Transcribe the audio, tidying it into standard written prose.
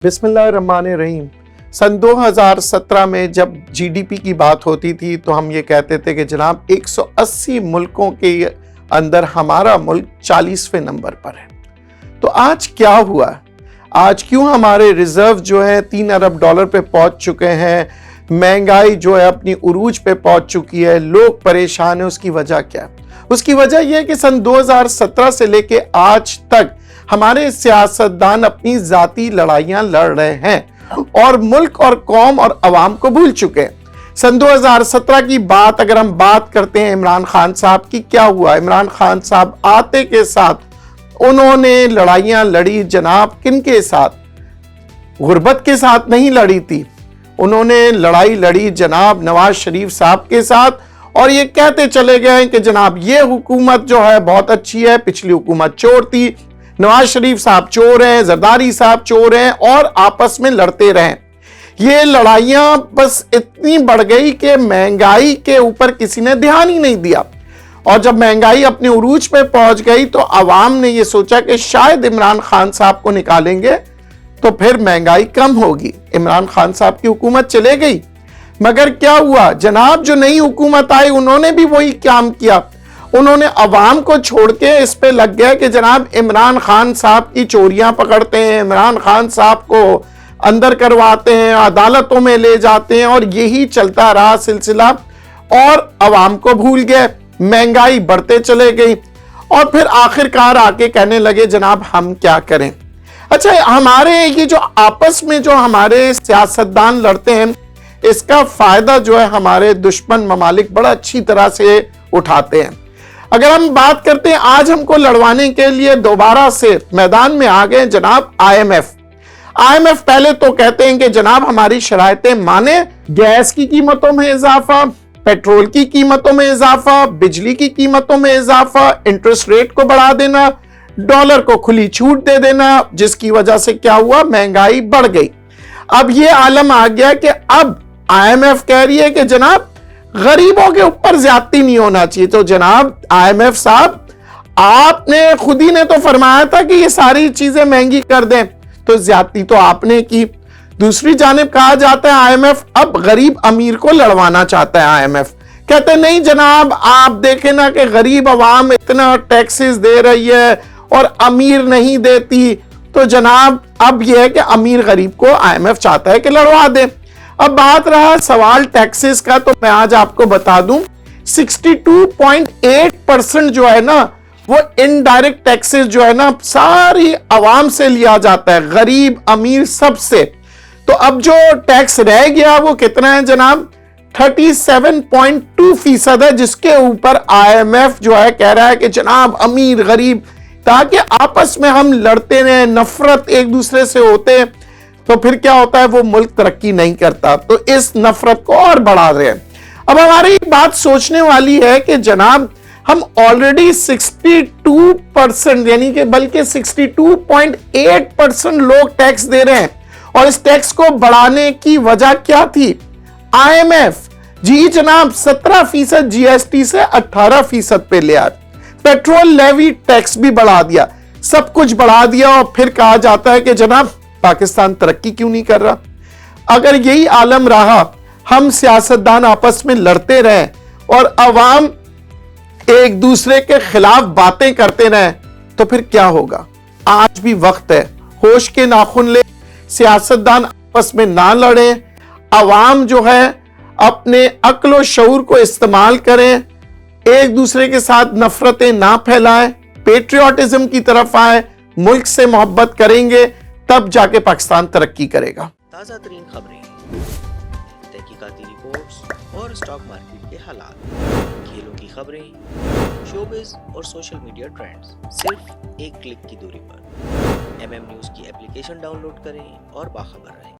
بسم اللہ الرحمن الرحیم۔ سن 2017 میں جب جی ڈی پی کی بات ہوتی تھی تو ہم یہ کہتے تھے کہ جناب 180 ملکوں کے اندر ہمارا ملک 40ویں نمبر پر ہے۔ تو آج کیا ہوا؟ آج کیوں ہمارے ریزرو جو ہے $3 ارب پہ پہنچ چکے ہیں؟ مہنگائی جو ہے اپنی عروج پہ پہنچ چکی ہے، لوگ پریشان ہیں۔ اس کی وجہ کیا ہے؟ اس کی وجہ یہ ہے کہ سن 2017 سے لے کے آج تک ہمارے سیاستدان اپنی ذاتی لڑائیاں لڑ رہے ہیں اور ملک اور قوم اور عوام کو بھول چکے ہیں۔ سن 2017 کی بات اگر ہم بات کرتے ہیں عمران خان صاحب کی، کیا ہوا؟ عمران خان صاحب آتے کے ساتھ انہوں نے لڑائیاں لڑی جناب، کن کے ساتھ؟ غربت کے ساتھ نہیں لڑی تھی، انہوں نے لڑائی لڑی جناب نواز شریف صاحب کے ساتھ، اور یہ کہتے چلے گئے کہ جناب یہ حکومت جو ہے بہت اچھی ہے، پچھلی حکومت چور تھی، نواز شریف صاحب چور ہیں، زرداری صاحب چور ہیں، اور آپس میں لڑتے رہیں۔ یہ لڑائیاں بس اتنی بڑھ گئی کہ مہنگائی کے اوپر کسی نے دھیان ہی نہیں دیا، اور جب مہنگائی اپنے عروج پہ پہنچ گئی تو عوام نے یہ سوچا کہ شاید عمران خان صاحب کو نکالیں گے تو پھر مہنگائی کم ہوگی۔ عمران خان صاحب کی حکومت چلے گئی، مگر کیا ہوا جناب؟ جو نئی حکومت آئی انہوں نے بھی وہی کام کیا، انہوں نے عوام کو چھوڑ کے اس پہ لگ گیا کہ جناب عمران خان صاحب کی چوریاں پکڑتے ہیں، عمران خان صاحب کو اندر کرواتے ہیں، عدالتوں میں لے جاتے ہیں، اور یہی چلتا رہا سلسلہ، اور عوام کو بھول گئے، مہنگائی بڑھتے چلے گئی، اور پھر آخرکار آ کے کہنے لگے جناب ہم کیا کریں۔ اچھا، ہمارے یہ جو آپس میں جو ہمارے سیاستدان لڑتے ہیں، اس کا فائدہ جو ہے ہمارے دشمن ممالک بڑا اچھی طرح سے اٹھاتے ہیں۔ اگر ہم بات کرتے ہیں آج ہم کو لڑوانے کے لیے دوبارہ سے میدان میں آ گئے جناب آئی ایم ایف۔ پہلے تو کہتے ہیں کہ جناب ہماری شرائطیں مانے، گیس کی قیمتوں میں اضافہ، پیٹرول کی قیمتوں میں اضافہ، بجلی کی قیمتوں میں اضافہ، انٹرسٹ ریٹ کو بڑھا دینا، ڈالر کو کھلی چھوٹ دے دینا، جس کی وجہ سے کیا ہوا؟ مہنگائی بڑھ گئی۔ اب یہ عالم آ گیا کہ اب آئی ایم ایف کہہ رہی ہے کہ جناب غریبوں کے اوپر زیادتی نہیں ہونا چاہیے۔ تو جناب آئی ایم ایف صاحب، آپ نے خود ہی نے تو فرمایا تھا کہ یہ ساری چیزیں مہنگی کر دیں، تو زیادتی تو آپ نے کی۔ دوسری جانب کہا جاتا ہے آئی ایم ایف اب غریب امیر کو لڑوانا چاہتا ہے۔ آئی ایم ایف کہتے ہیں نہیں جناب، آپ دیکھیں نا کہ غریب عوام اتنا ٹیکسز دے رہی ہے اور امیر نہیں دیتی، تو جناب اب یہ ہے کہ امیر غریب کو آئی ایم ایف چاہتا ہے کہ لڑوا دے۔ اب بات رہا سوال ٹیکسز کا، تو میں آج آپ کو بتا دوں 62.8% جو ہے نا وہ انڈائریکٹ ٹیکسز جو ہے نا ساری عوام سے لیا جاتا ہے، غریب امیر سب سے۔ تو اب جو ٹیکس رہ گیا وہ کتنا ہے جناب؟ 37.2% ہے، جس کے اوپر آئی ایم ایف جو ہے کہہ رہا ہے کہ جناب امیر غریب، تاکہ آپس میں ہم لڑتے رہیں، نفرت ایک دوسرے سے ہوتے، تو پھر کیا ہوتا ہے؟ وہ ملک ترقی نہیں کرتا، تو اس نفرت کو اور بڑھا رہے ہیں۔ اب ہماری بات سوچنے والی ہے کہ جناب ہم آلریڈی 62% یعنی کہ بلکہ 62.8% لوگ ٹیکس دے رہے ہیں، اور اس ٹیکس کو بڑھانے کی وجہ کیا تھی؟ آئی ایم ایف جی جناب 17% جی ایس ٹی سے 18% پہ لے آئے، پیٹرول لیوی ٹیکس بھی بڑھا دیا، سب کچھ بڑھا دیا، اور پھر کہا جاتا ہے کہ جناب پاکستان ترقی کیوں نہیں کر رہا؟ اگر یہی عالم رہا، ہم سیاستدان آپس میں لڑتے رہیں اور عوام ایک دوسرے کے خلاف باتیں کرتے رہیں، تو پھر کیا ہوگا؟ آج بھی وقت ہے، ہوش کے ناخن لے، سیاستدان آپس میں نہ لڑیں، عوام جو ہے اپنے عقل و شعور کو استعمال کریں، ایک دوسرے کے ساتھ نفرتیں نہ پھیلائیں، پیٹریوٹزم کی طرف آئیں، ملک سے محبت کریں گے تب جا کے پاکستان ترقی کرے گا۔ تازہ ترین خبریں، تحقیقاتی رپورٹس اور اسٹاک مارکیٹ کے حالات، کھیلوں کی خبریں، شوبز اور سوشل میڈیا ٹرینڈز، صرف ایک کلک کی دوری پر۔ ایم ایم نیوز کی اپلیکیشن ڈاؤن لوڈ کریں اور باخبر رہیں۔